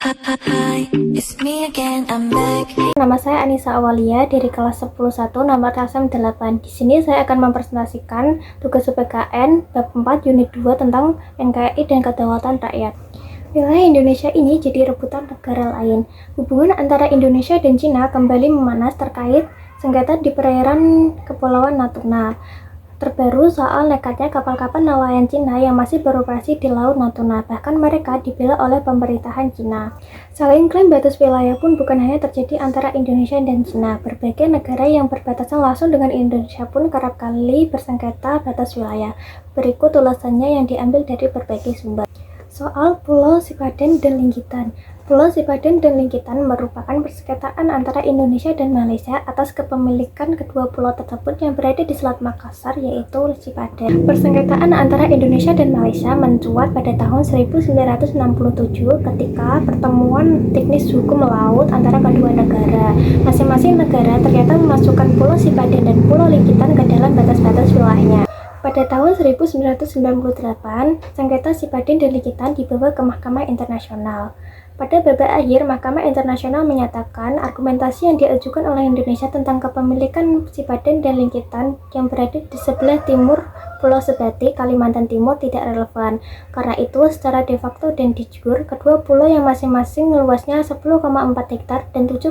Hi, it's me again, I'm back. Nama saya Anissa Awalia dari kelas 101 nomor absen 8. Di sini saya akan mempresentasikan tugas UPKN bab 4 unit 2 tentang NKRI dan kedaulatan rakyat. Wilayah Indonesia ini jadi rebutan negara lain. Hubungan antara Indonesia dan Cina kembali memanas terkait sengketa di perairan Kepulauan Natuna. Terbaru soal nekatnya kapal-kapal nelayan Cina yang masih beroperasi di Laut Natuna, bahkan mereka dibela oleh pemerintahan Cina. Saling klaim batas wilayah pun bukan hanya terjadi antara Indonesia dan Cina. Berbagai negara yang berbatasan langsung dengan Indonesia pun kerap kali bersengketa batas wilayah. Berikut ulasannya yang diambil dari berbagai sumber. Soal Pulau Sipadan dan Linggitan. Pulau Sipadan dan Linggitan merupakan persengketaan antara Indonesia dan Malaysia atas kepemilikan kedua pulau tersebut yang berada di Selat Makassar, yaitu Sipadan. Persengketaan antara Indonesia dan Malaysia mencuat pada tahun 1967 ketika pertemuan teknis hukum laut antara kedua negara. Masing-masing negara ternyata memasukkan Pulau Sipadan dan Pulau Linggitan ke dalam batas-batas wilayahnya. Pada tahun 1998, sengketa Sipadan dan Linggitan dibawa ke Mahkamah Internasional. Pada babak akhir, Mahkamah Internasional menyatakan argumentasi yang diajukan oleh Indonesia tentang kepemilikan Sipadan dan Linggitan yang berada di sebelah timur Pulau Sebati, Kalimantan Timur tidak relevan. Karena itu, secara de facto dan de jure, kedua pulau yang masing-masing luasnya 10,4 hektar dan 7,4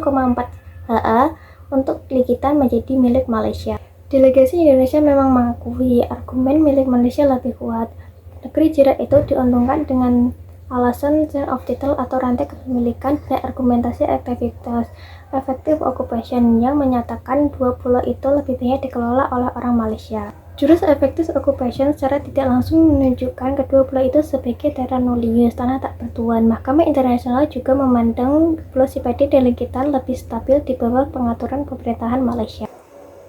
ha untuk Linggitan menjadi milik Malaysia. Delegasi Indonesia memang mengakui argumen milik Malaysia lebih kuat. Negeri jiran itu diuntungkan dengan alasan chain of title atau rantai kepemilikan dan argumentasi aktivitas effective occupation yang menyatakan dua pulau itu lebih banyak dikelola oleh orang Malaysia. Jurus effective occupation secara tidak langsung menunjukkan kedua pulau itu sebagai terra nullius, tanah tak bertuan. Mahkamah Internasional juga memandang Pulau Sipadan dan Linggitan lebih stabil di bawah pengaturan pemerintahan Malaysia.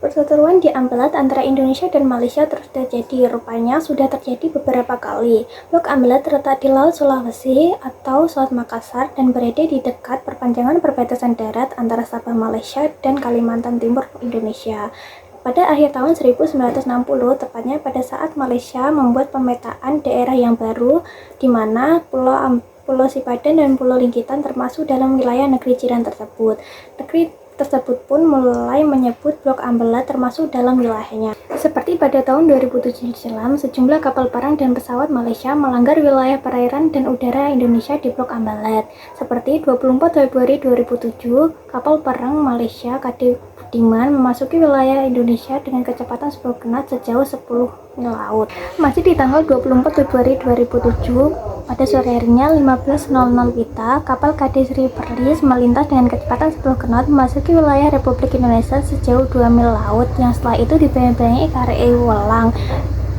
Perseteruan di Ambelat antara Indonesia dan Malaysia terus terjadi. Rupanya sudah terjadi beberapa kali. Blok Ambelat terletak di Laut Sulawesi atau Selat Makassar dan berada di dekat perpanjangan perbatasan darat antara Sabah Malaysia dan Kalimantan Timur Indonesia. Pada akhir tahun 1960, tepatnya pada saat Malaysia membuat pemetaan daerah yang baru, di mana Pulau Sipadan dan Pulau Linggitan termasuk dalam wilayah negeri jiran tersebut. Negeri tersebut pun mulai menyebut Blok Ambelat termasuk dalam wilayahnya. Seperti pada tahun 2007 silam, sejumlah kapal perang dan pesawat Malaysia melanggar wilayah perairan dan udara Indonesia di Blok Ambelat. Seperti 24 Februari 2007, kapal perang Malaysia KD Budiman memasuki wilayah Indonesia dengan kecepatan 10 knot sejauh 10 mil laut. Masih di tanggal 24 Februari 2007, pada sore harinya 15.00 WITA, kapal KD Sri Perlis melintas dengan kecepatan 10 knot memasuki wilayah Republik Indonesia sejauh 2 mil laut, yang setelah itu dibayang-bayangi KRI Welang.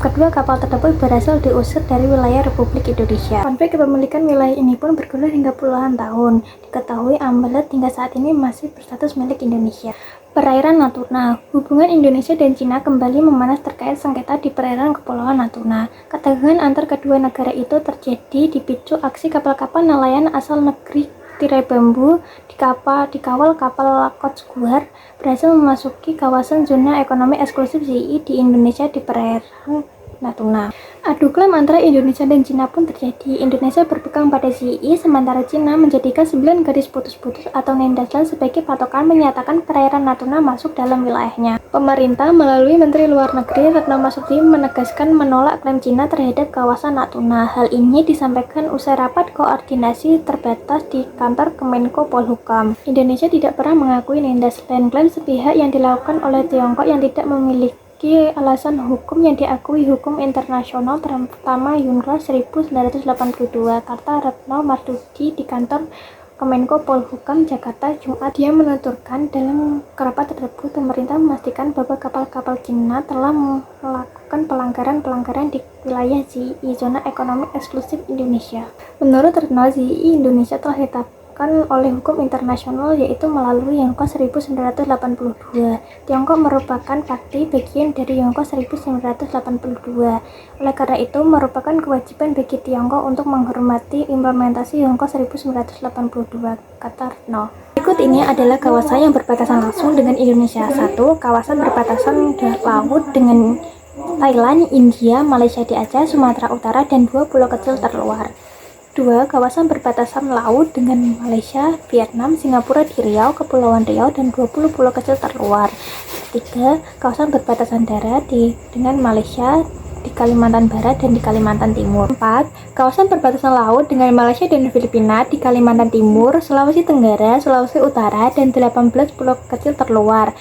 Kedua kapal tersebut berhasil diusir dari wilayah Republik Indonesia. Konflik kepemilikan wilayah ini pun bergulir hingga puluhan tahun. Diketahui Ambelat hingga saat ini masih berstatus milik Indonesia. Perairan Natuna. Hubungan Indonesia dan Cina kembali memanas terkait sengketa di perairan Kepulauan Natuna. Ketegangan antar kedua negara itu terjadi dipicu aksi kapal-kapal nelayan asal negeri tirai bambu dikawal kapal Coast berhasil memasuki kawasan zona ekonomi eksklusif ZII di Indonesia di perairan Natuna. Adu klaim antara Indonesia dan Cina pun terjadi. Indonesia berpegang pada ZII, sementara Cina menjadikan 9 garis putus-putus atau Nendasland sebagai patokan menyatakan perairan Natuna masuk dalam wilayahnya. Pemerintah melalui Menteri Luar Negeri Retno Marsudi menegaskan menolak klaim Cina terhadap kawasan Natuna. Hal ini disampaikan usai rapat koordinasi terbatas di kantor Kemenko Polhukam. Indonesia tidak pernah mengakui Nendasland, klaim sepihak yang dilakukan oleh Tiongkok yang tidak memiliki alasan hukum yang diakui hukum internasional, terutama UNCLOS 1982, kata Retno Marsudi di kantor Kemenko Polhukam Jakarta Jumat. Dia menuturkan dalam rapat tersebut pemerintah memastikan bahwa kapal-kapal Cina telah melakukan pelanggaran-pelanggaran di wilayah ZII, zona ekonomi eksklusif Indonesia. Menurut Retno, ZII Indonesia telah ditetapkan oleh hukum internasional, yaitu melalui UNCLOS 1982. Tiongkok merupakan partai bagian dari UNCLOS 1982. Oleh karena itu, merupakan kewajiban bagi Tiongkok untuk menghormati implementasi UNCLOS 1982, kata Retno. Berikut ini adalah kawasan yang berbatasan langsung dengan Indonesia. 1. Kawasan berbatasan laut dengan Thailand, India, Malaysia di Aceh, Sumatera Utara, dan 2 pulau kecil terluar. 2. Kawasan perbatasan laut dengan Malaysia, Vietnam, Singapura di Riau, Kepulauan Riau, dan 20 pulau kecil terluar. 3. Kawasan perbatasan darat dengan Malaysia di Kalimantan Barat dan di Kalimantan Timur. 4. Kawasan perbatasan laut dengan Malaysia dan Filipina di Kalimantan Timur, Sulawesi Tenggara, Sulawesi Utara, dan 18 pulau kecil terluar.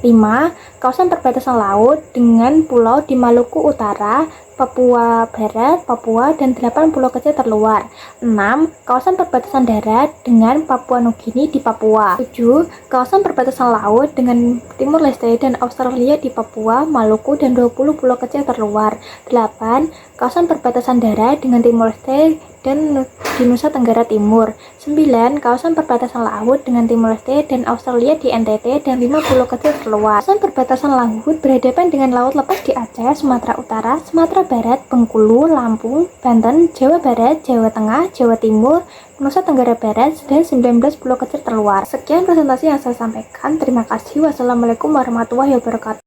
5. Kawasan perbatasan laut dengan pulau di Maluku Utara, Papua Barat, Papua, dan 8 pulau kecil terluar. 6. Kawasan perbatasan darat dengan Papua Nugini di Papua. 7. Kawasan perbatasan laut dengan Timur Leste dan Australia di Papua, Maluku, dan 20 pulau kecil terluar. 8. Kawasan perbatasan darat dengan Timur Leste dan di Nusa Tenggara Timur. 9. Kawasan perbatasan laut dengan Timur Leste dan Australia di NTT dan 5 pulau kecil terluar. Kawasan perbatasan laut berhadapan dengan laut lepas di Aceh, Sumatera Utara, Sumatera Barat, Bengkulu, Lampung, Banten, Jawa Barat, Jawa Tengah, Jawa Timur, Nusa Tenggara Barat, dan 19 pulau kecil terluar. Sekian presentasi yang saya sampaikan. Terima kasih. Wassalamualaikum warahmatullahi wabarakatuh.